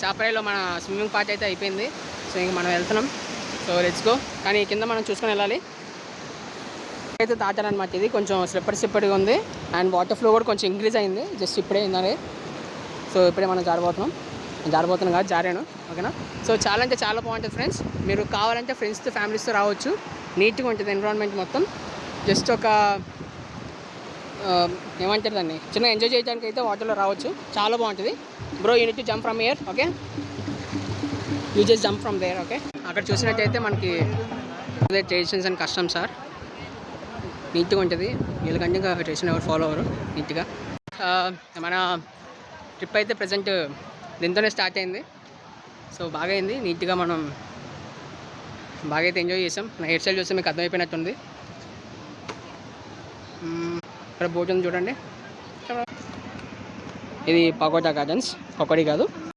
చాపరాయిలో మన swimming part అయితే అయిపోయింది. సో ఇంక మనం వెళ్తున్నాం. So let's go. కానీ కింద మనం చూసుకొని వెళ్ళాలి. అయితే తాటారనమాట. ఇది కొంచెం స్లిప్పర్గా ఉంది. అండ్ వాటర్ ఫ్లో కూడా కొంచెం ఇంక్రీజ్ అయింది. జస్ట్ ఇప్పుడే అయిందని. సో ఇప్పుడే మనం జారబోతున్నాం కాదు, జారాను. ఓకేనా. సో చాలా అంటే చాలా బాగుంటుంది ఫ్రెండ్స్. మీరు కావాలంటే ఫ్రెండ్స్తో ఫ్యామిలీస్తో రావచ్చు. నీట్గా ఉంటుంది ఎన్విరాన్మెంట్ మొత్తం. జస్ట్ ఒక ఏమంటారు దాన్ని, చిన్న ఎంజాయ్ చేయడానికి అయితే వాటర్లో రావచ్చు. చాలా బాగుంటుంది. Bro you need to jump from here. Okay, you just jump from there. Okay, అక్కడ చూసినట్టయితే మనకి ట్రెడిషన్స్ అండ్ కస్టమ్స్ సార్ నీట్గా ఉంటుంది. వీళ్ళకంటే ఇంకా ట్రెడిషన్ ఎవరు ఫాలో అవ్వరు నీట్గా. మన ట్రిప్ అయితే ప్రజెంట్ దీంతోనే స్టార్ట్ అయింది. సో బాగా అయింది. నీట్గా మనం బాగా అయితే ఎంజాయ్ చేసాం. నా హెయిర్ స్టైల్ చూస్తే మీకు అర్థమైపోయినట్టుంది. ఇక్కడ బోట్ ఉంది చూడండి. ఇది పకోడా గార్డెన్స్, పకోడీ కాదు.